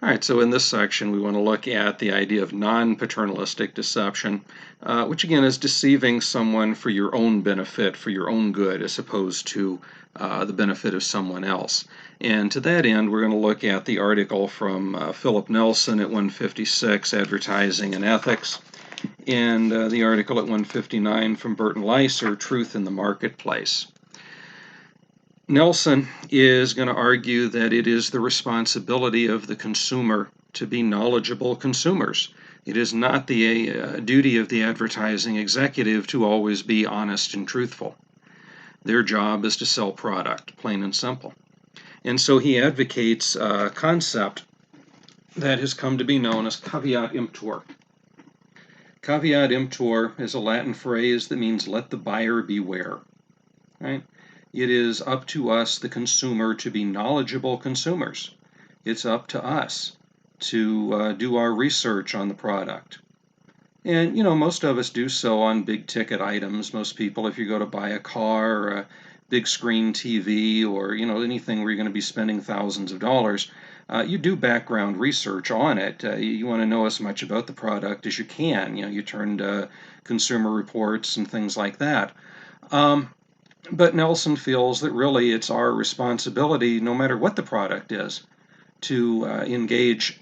All right, so in this section, we want to look at the idea of non-paternalistic deception, which again is deceiving someone for your own benefit, for your own good, as opposed to the benefit of someone else. And to that end, we're going to look at the article from Philip Nelson at 156, Advertising and Ethics, and the article at 159 from Burton Leiser, Truth in the Marketplace. Nelson is going to argue that it is the responsibility of the consumer to be knowledgeable consumers. It is not the duty of the advertising executive to always be honest and truthful. Their job is to sell product, plain and simple. And so he advocates a concept that has come to be known as caveat emptor. Caveat emptor is a Latin phrase that means let the buyer beware, right? It is up to us, the consumer, to be knowledgeable consumers. It's up to us to do our research on the product. And, most of us do so on big ticket items. Most people, if you go to buy a car or a big screen TV or, anything where you're going to be spending thousands of dollars, you do background research on it. You want to know as much about the product as you can. You turn to Consumer Reports and things like that. But Nelson feels that really it's our responsibility, no matter what the product is, to engage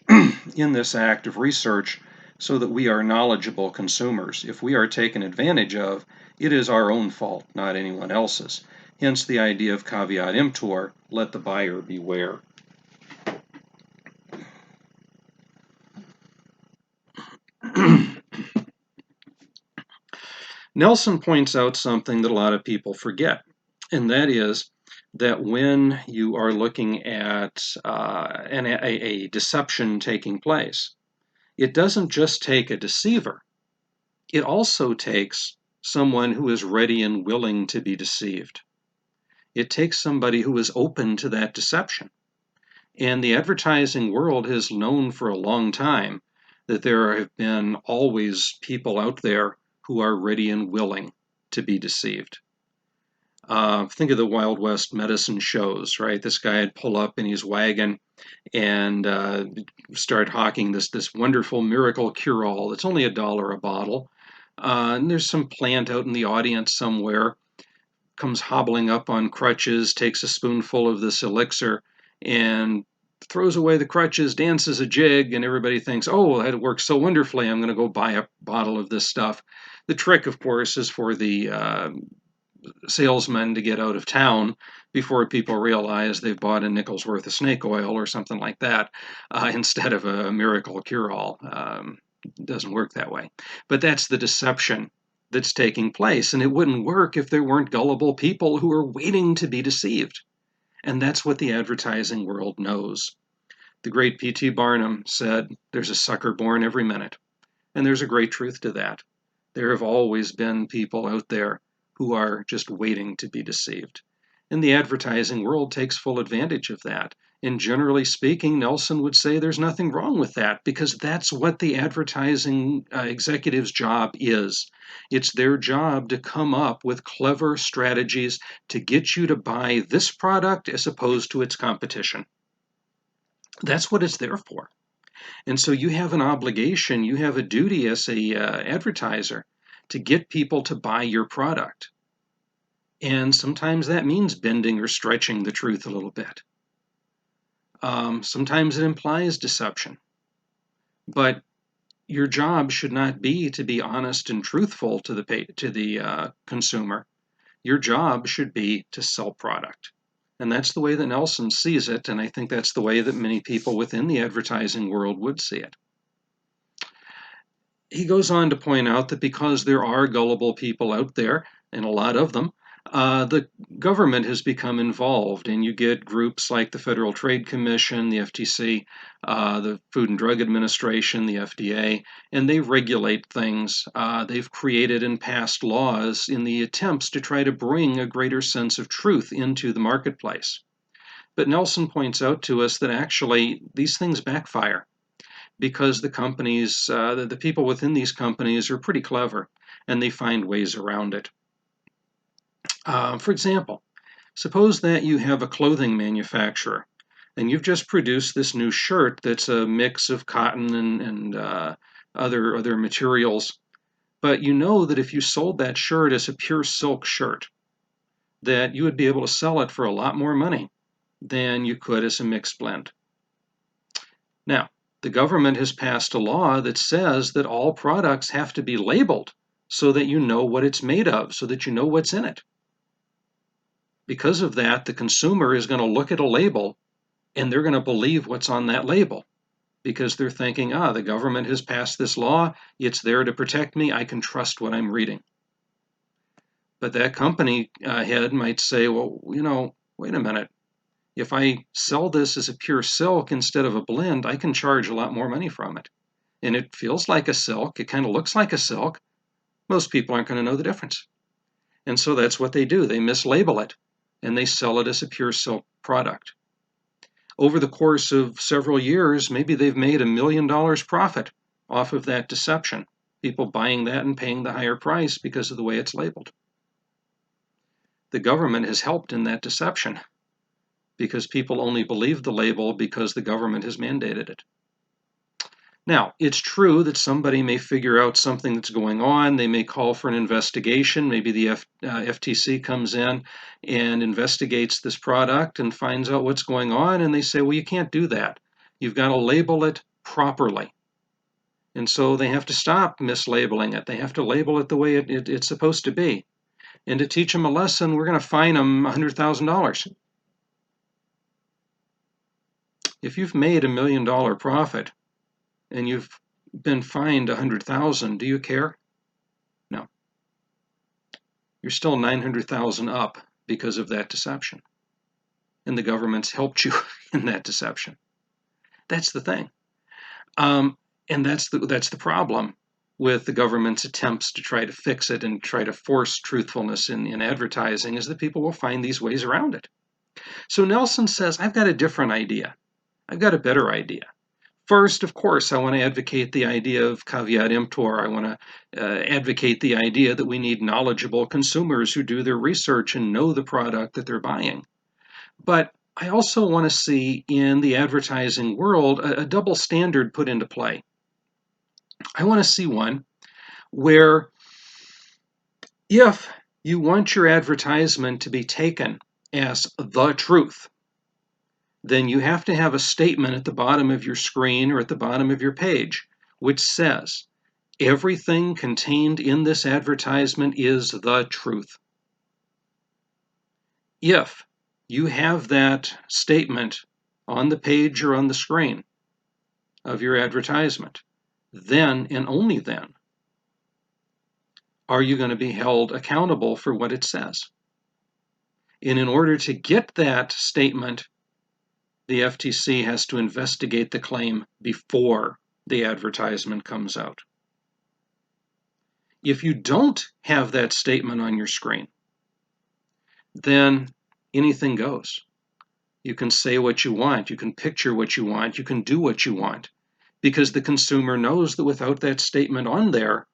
in this act of research so that we are knowledgeable consumers. If we are taken advantage of, it is our own fault, not anyone else's. Hence the idea of caveat emptor, let the buyer beware. Nelson points out something that a lot of people forget, and that is that when you are looking at a deception taking place, it doesn't just take a deceiver. It also takes someone who is ready and willing to be deceived. It takes somebody who is open to that deception. And the advertising world has known for a long time that there have been always people out there who are ready and willing to be deceived. Think of the Wild West medicine shows, right? This guy would pull up in his wagon and start hawking this wonderful miracle cure-all. It's only $1 a bottle. And there's some plant out in the audience somewhere, comes hobbling up on crutches, takes a spoonful of this elixir, and throws away the crutches, dances a jig, and everybody thinks, oh, that works so wonderfully, I'm going to go buy a bottle of this stuff. The trick, of course, is for the salesman to get out of town before people realize they've bought a nickel's worth of snake oil or something like that instead of a miracle cure-all. It doesn't work that way. But that's the deception that's taking place, and it wouldn't work if there weren't gullible people who are waiting to be deceived. And that's what the advertising world knows. The great P.T. Barnum said, there's a sucker born every minute. And there's a great truth to that. There have always been people out there who are just waiting to be deceived. And the advertising world takes full advantage of that. And generally speaking, Nelson would say there's nothing wrong with that because that's what the advertising executive's job is. It's their job to come up with clever strategies to get you to buy this product as opposed to its competition. That's what it's there for. And so you have an obligation, you have a duty as a advertiser to get people to buy your product. And sometimes that means bending or stretching the truth a little bit. Sometimes it implies deception. But your job should not be to be honest and truthful to the consumer. Your job should be to sell product. And that's the way that Nelson sees it, and I think that's the way that many people within the advertising world would see it. He goes on to point out that because there are gullible people out there, and a lot of them, the government has become involved, and you get groups like the Federal Trade Commission, the FTC, the Food and Drug Administration, the FDA, and they regulate things. They've created and passed laws in the attempts to try to bring a greater sense of truth into the marketplace. But Nelson points out to us that actually these things backfire because the companies, the people within these companies are pretty clever, and they find ways around it. For example, suppose that you have a clothing manufacturer, and you've just produced this new shirt that's a mix of cotton and other materials, but you know that if you sold that shirt as a pure silk shirt, that you would be able to sell it for a lot more money than you could as a mixed blend. Now, the government has passed a law that says that all products have to be labeled so that you know what it's made of, so that you know what's in it. Because of that, the consumer is going to look at a label and they're going to believe what's on that label because they're thinking, the government has passed this law, it's there to protect me, I can trust what I'm reading. But that company head might say, well, wait a minute. If I sell this as a pure silk instead of a blend, I can charge a lot more money from it. And it feels like a silk, it kind of looks like a silk. Most people aren't going to know the difference. And so that's what they do. They mislabel it and they sell it as a pure silk product. Over the course of several years, maybe they've made $1 million profit off of that deception. People buying that and paying the higher price because of the way it's labeled. The government has helped in that deception because people only believe the label because the government has mandated it. Now, it's true that somebody may figure out something that's going on. They may call for an investigation. Maybe the FTC comes in and investigates this product and finds out what's going on. And they say, well, you can't do that. You've got to label it properly. And so they have to stop mislabeling it. They have to label it the way it's supposed to be. And to teach them a lesson, we're going to fine them $100,000. If you've made $1 million profit, and you've been fined $100,000, do you care? No. You're still 900,000 up because of that deception. And the government's helped you in that deception. That's the thing. And that's the problem with the government's attempts to try to fix it and try to force truthfulness in advertising, is that people will find these ways around it. So Nelson says, I've got a different idea. I've got a better idea. First, of course, I want to advocate the idea of caveat emptor. I want to advocate the idea that we need knowledgeable consumers who do their research and know the product that they're buying. But I also want to see in the advertising world a double standard put into play. I want to see one where if you want your advertisement to be taken as the truth, then you have to have a statement at the bottom of your screen or at the bottom of your page which says, everything contained in this advertisement is the truth. If you have that statement on the page or on the screen of your advertisement, then and only then are you going to be held accountable for what it says. And in order to get that statement, the FTC has to investigate the claim before the advertisement comes out. If you don't have that statement on your screen, then anything goes. You can say what you want, you can picture what you want, you can do what you want, because the consumer knows that without that statement on there,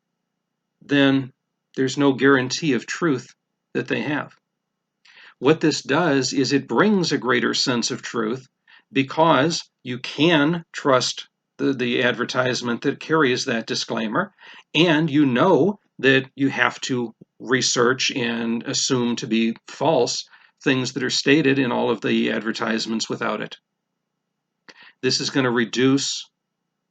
then there's no guarantee of truth that they have. What this does is it brings a greater sense of truth because you can trust the advertisement that carries that disclaimer, and you know that you have to research and assume to be false things that are stated in all of the advertisements without it. This is going to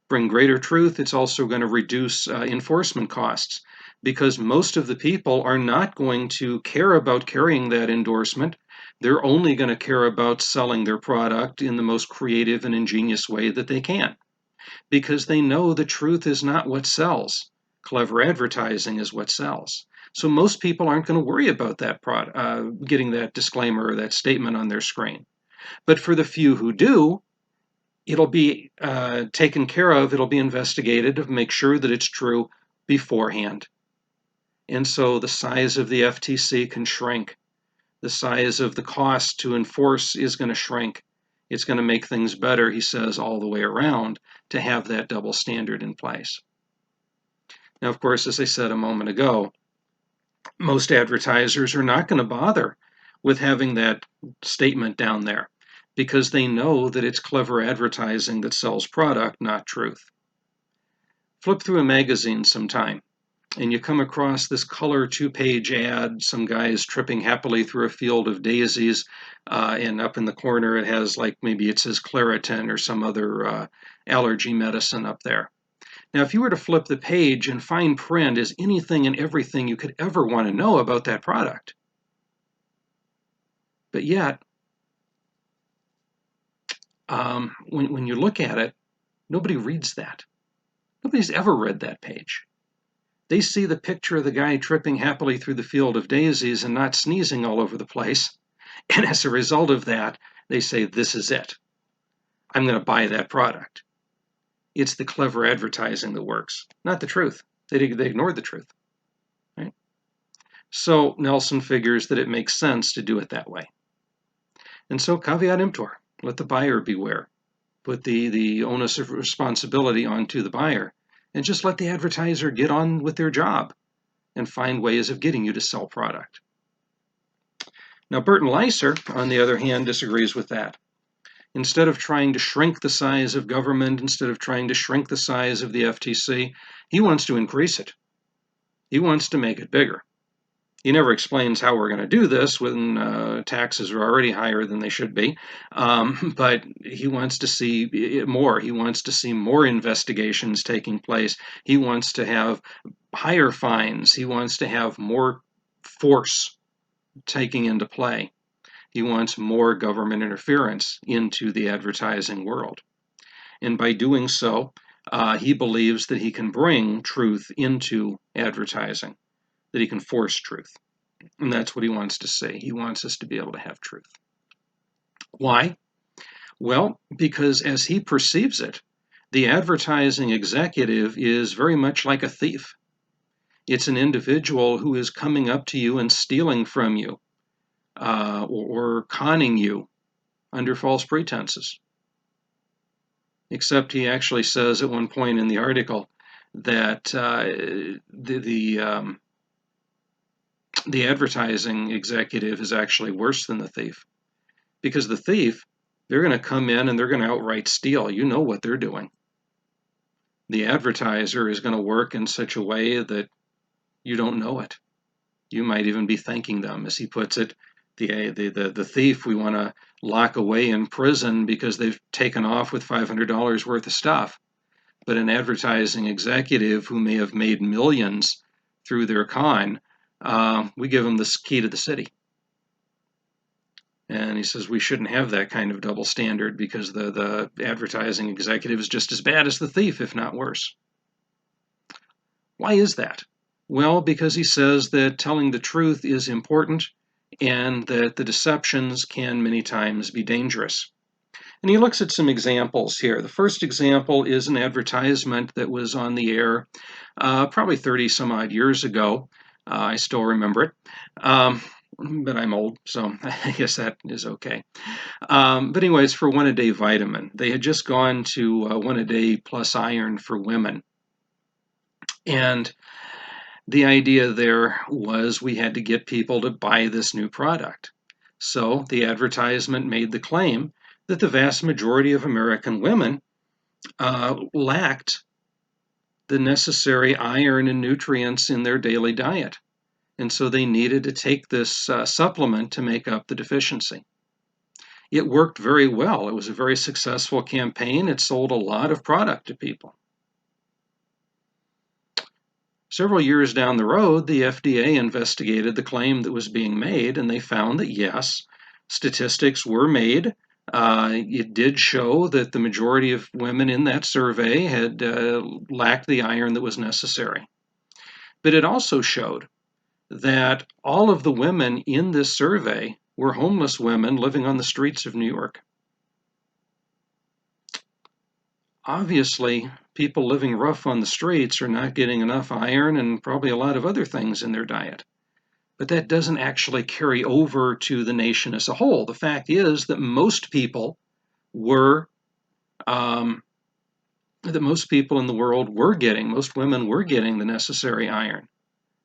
bring greater truth. It's also going to reduce enforcement costs, because most of the people are not going to care about carrying that endorsement. They're only going to care about selling their product in the most creative and ingenious way that they can, because they know the truth is not what sells. Clever advertising is what sells. So most people aren't going to worry about that getting that disclaimer or that statement on their screen. But for the few who do, it'll be taken care of, it'll be investigated to make sure that it's true beforehand. And so the size of the FTC can shrink. The size of the cost to enforce is going to shrink. It's going to make things better, he says, all the way around to have that double standard in place. Now, of course, as I said a moment ago, most advertisers are not going to bother with having that statement down there, because they know that it's clever advertising that sells product, not truth. Flip through a magazine sometime, and you come across this color 2-page ad. Some guy is tripping happily through a field of daisies, and up in the corner it has, like, maybe it says Claritin or some other allergy medicine up there. Now, if you were to flip the page, in fine print is anything and everything you could ever want to know about that product. But yet, when you look at it, nobody reads that. Nobody's ever read that page. They see the picture of the guy tripping happily through the field of daisies and not sneezing all over the place. And as a result of that, they say, this is it. I'm going to buy that product. It's the clever advertising that works, not the truth. They ignored the truth. Right? So Nelson figures that it makes sense to do it that way. And so caveat emptor, let the buyer beware. Put the onus of responsibility onto the buyer, and just let the advertiser get on with their job and find ways of getting you to sell product. Now, Burton Leiser, on the other hand, disagrees with that. Instead of trying to shrink the size of government, instead of trying to shrink the size of the FTC, he wants to increase it. He wants to make it bigger. He never explains how we're going to do this when taxes are already higher than they should be, but he wants to see more. He wants to see more investigations taking place. He wants to have higher fines. He wants to have more force taking into play. He wants more government interference into the advertising world. And by doing so, he believes that he can bring truth into advertising, that he can force truth. And that's what he wants to see. He wants us to be able to have truth. Why? Well, because as he perceives it, the advertising executive is very much like a thief. It's an individual who is coming up to you and stealing from you, or conning you under false pretenses. Except he actually says at one point in the article that the advertising executive is actually worse than the thief. Because the thief, they're going to come in and they're going to outright steal. You know what they're doing. The advertiser is going to work in such a way that you don't know it. You might even be thanking them. As he puts it, the thief we want to lock away in prison because they've taken off with $500 worth of stuff. But an advertising executive who may have made millions through their con, we give them the key to the city. And he says we shouldn't have that kind of double standard because the advertising executive is just as bad as the thief, if not worse. Why is that? Well, because he says that telling the truth is important and that the deceptions can many times be dangerous. And he looks at some examples here. The first example is an advertisement that was on the air probably 30 some odd years ago. I still remember it. But I'm old, so I guess that is okay. But anyways, for one-a-day vitamin. They had just gone to one-a-day plus iron for women. And the idea there was we had to get people to buy this new product. So the advertisement made the claim that the vast majority of American women lacked the necessary iron and nutrients in their daily diet. And so they needed to take this supplement to make up the deficiency. It worked very well. It was a very successful campaign. It sold a lot of product to people. Several years down the road, the FDA investigated the claim that was being made, and they found that yes, statistics were made. It did show that the majority of women in that survey had lacked the iron that was necessary. But it also showed that all of the women in this survey were homeless women living on the streets of New York. Obviously, people living rough on the streets are not getting enough iron and probably a lot of other things in their diet. But that doesn't actually carry over to the nation as a whole. The fact is that most people in the world were getting, most women were getting the necessary iron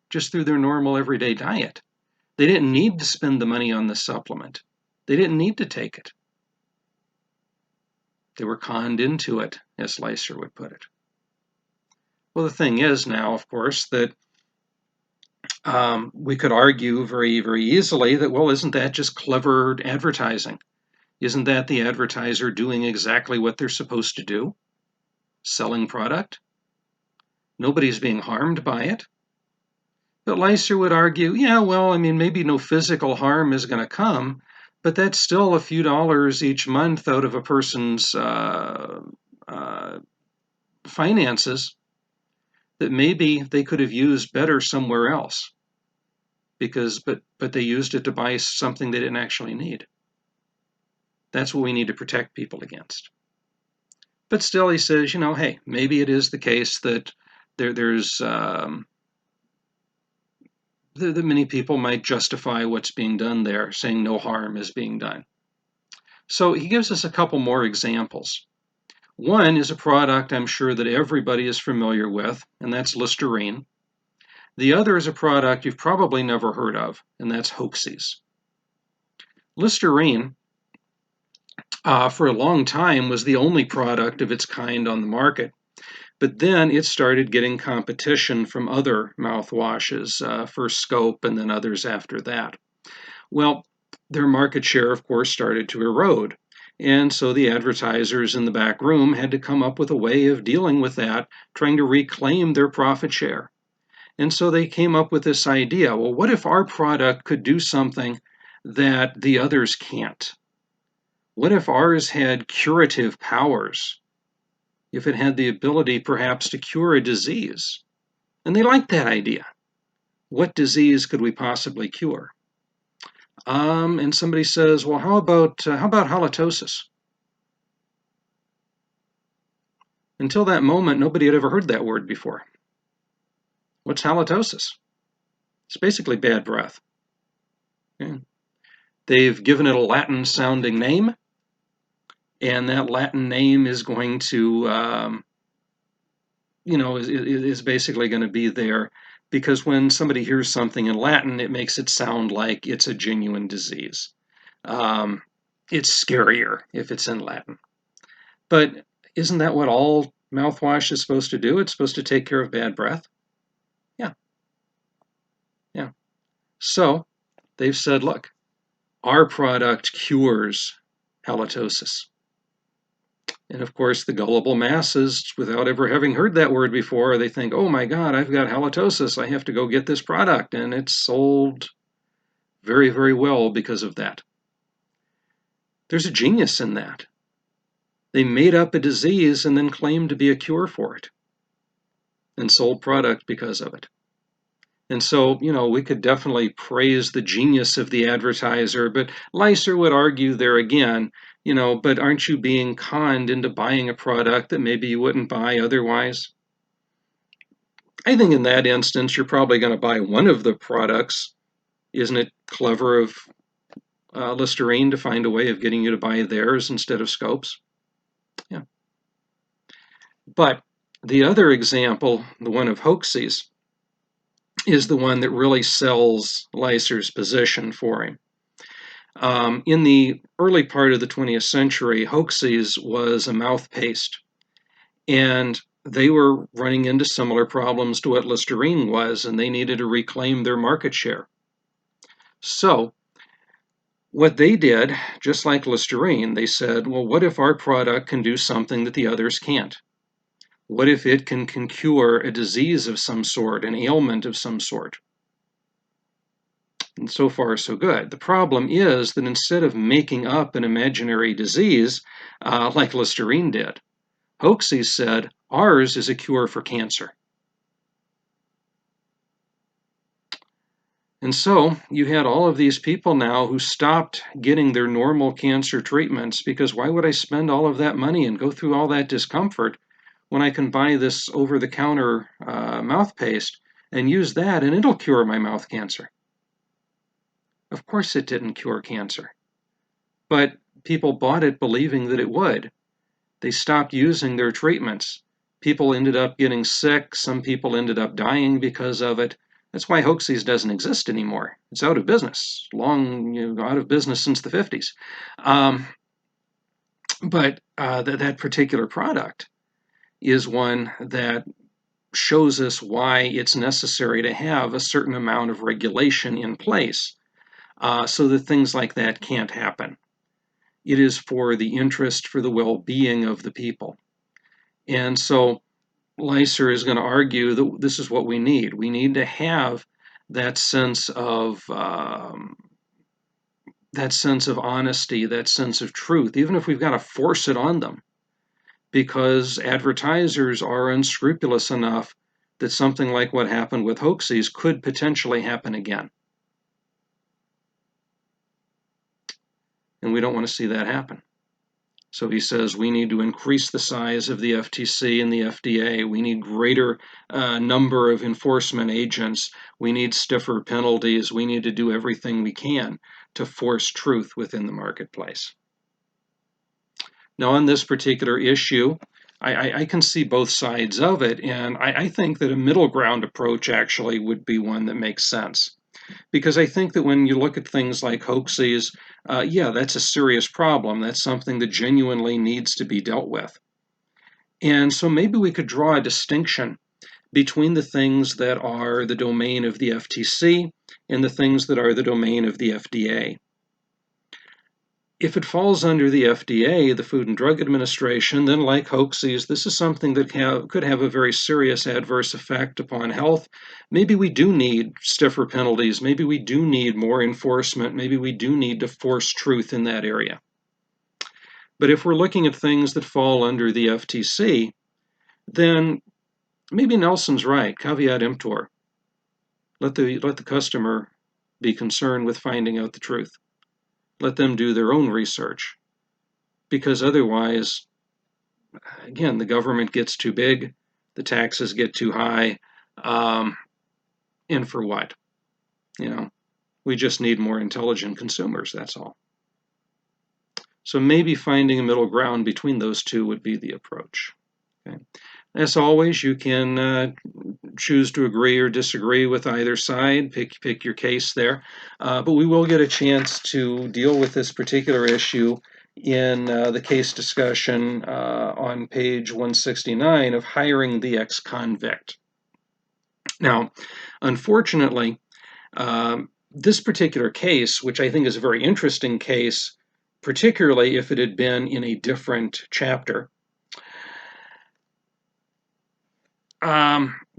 just through their normal everyday diet. They didn't need to spend the money on the supplement. They didn't need to take it. They were conned into it, as Leiser would put it. Well, the thing is now, of course, that we could argue very, very easily that, well, isn't that just clever advertising? Isn't that the advertiser doing exactly what they're supposed to do? Selling product? Nobody's being harmed by it. But Leiser would argue, yeah, well, I mean, maybe no physical harm is going to come, but that's still a few dollars each month out of a person's finances that maybe they could have used better somewhere else, but they used it to buy something they didn't actually need. That's what we need to protect people against. But still, he says, hey, maybe it is the case that there's that many people might justify what's being done there, saying no harm is being done. So he gives us a couple more examples. One is a product I'm sure that everybody is familiar with, and that's Listerine. The other is a product you've probably never heard of, and that's Hoaxies. Listerine, for a long time, was the only product of its kind on the market. But then it started getting competition from other mouthwashes, first Scope and then others after that. Well, their market share, of course, started to erode. And so the advertisers in the back room had to come up with a way of dealing with that, trying to reclaim their profit share. And so they came up with this idea, well, what if our product could do something that the others can't? What if ours had curative powers? If it had the ability perhaps to cure a disease? And they liked that idea. What disease could we possibly cure? And somebody says, well, how about halitosis? Until that moment, nobody had ever heard that word before. What's halitosis? It's basically bad breath. Okay. They've given it a Latin-sounding name, and that Latin name is going to, is basically going to be there because when somebody hears something in Latin, it makes it sound like it's a genuine disease. It's scarier if it's in Latin. But isn't that what all mouthwash is supposed to do? It's supposed to take care of bad breath? Yeah. So they've said, look, our product cures halitosis. And of course, the gullible masses, without ever having heard that word before, they think, oh my God, I've got halitosis. I have to go get this product. And it's sold very, very well because of that. There's a genius in that. They made up a disease and then claimed to be a cure for it and sold product because of it. And so, we could definitely praise the genius of the advertiser, but Leiser would argue there again, but aren't you being conned into buying a product that maybe you wouldn't buy otherwise? I think in that instance, you're probably going to buy one of the products. Isn't it clever of Listerine to find a way of getting you to buy theirs instead of Scope's? Yeah. But the other example, the one of Hoaxies, is the one that really sells Leiser's position for him. In the early part of the 20th century, Hoaxies was a mouth paste, and they were running into similar problems to what Listerine was, and they needed to reclaim their market share. So what they did, just like Listerine, they said, well, what if our product can do something that the others can't? What if it can cure a disease of some sort, an ailment of some sort? And so far, so good. The problem is that instead of making up an imaginary disease, like Listerine did, Hoaxies said, ours is a cure for cancer. And so you had all of these people now who stopped getting their normal cancer treatments because why would I spend all of that money and go through all that discomfort when I can buy this over-the-counter mouth paste and use that and it'll cure my mouth cancer? Of course it didn't cure cancer, but people bought it believing that it would. They stopped using their treatments. People ended up getting sick. Some people ended up dying because of it. That's why Hoaxies doesn't exist anymore. It's out of business, out of business since the 50s. But that particular product is one that shows us why it's necessary to have a certain amount of regulation in place so that things like that can't happen. It is for the interest, for the well-being of the people. And so Leiser is going to argue that this is what we need. We need to have that sense of honesty, that sense of truth, even if we've got to force it on them, because advertisers are unscrupulous enough that something like what happened with hoaxies could potentially happen again. And we don't want to see that happen. So he says we need to increase the size of the FTC and the FDA. We need greater number of enforcement agents. We need stiffer penalties. We need to do everything we can to force truth within the marketplace. Now, on this particular issue, I can see both sides of it, and I think that a middle ground approach actually would be one that makes sense. Because I think that when you look at things like hoaxes, yeah, that's a serious problem. That's something that genuinely needs to be dealt with. And so maybe we could draw a distinction between the things that are the domain of the FTC and the things that are the domain of the FDA. If it falls under the FDA, the Food and Drug Administration, then like hoaxes, this is something that could have a very serious adverse effect upon health. Maybe we do need stiffer penalties. Maybe we do need more enforcement. Maybe we do need to force truth in that area. But if we're looking at things that fall under the FTC, then maybe Nelson's right, caveat emptor. Let the customer be concerned with finding out the truth. Let them do their own research. Because otherwise, again, the government gets too big, the taxes get too high, and for what? You know, we just need more intelligent consumers, that's all. So maybe finding a middle ground between those two would be the approach. Okay. As always, you can choose to agree or disagree with either side, pick your case there. But we will get a chance to deal with this particular issue in the case discussion on page 169 of hiring the ex-convict. Now, unfortunately, this particular case, which I think is a very interesting case, particularly if it had been in a different chapter,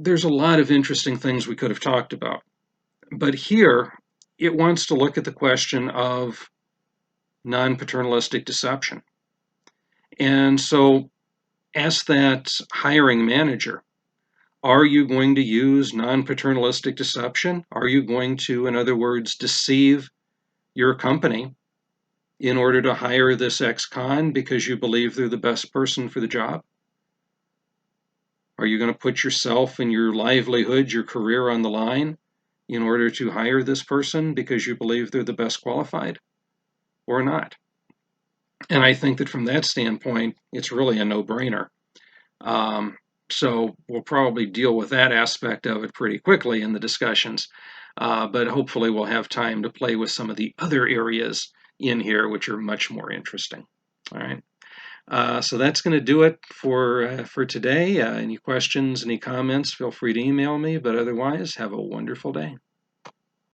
there's a lot of interesting things we could have talked about. But here, it wants to look at the question of non-paternalistic deception. And so ask that hiring manager, are you going to use non-paternalistic deception? Are you going to, in other words, deceive your company in order to hire this ex-con because you believe they're the best person for the job? Are you going to put yourself and your livelihood, your career on the line in order to hire this person because you believe they're the best qualified or not? And I think that from that standpoint, it's really a no-brainer. So we'll probably deal with that aspect of it pretty quickly in the discussions, but hopefully we'll have time to play with some of the other areas in here, which are much more interesting. All right. So that's going to do it for today. Any questions, any comments, feel free to email me, but otherwise, have a wonderful day.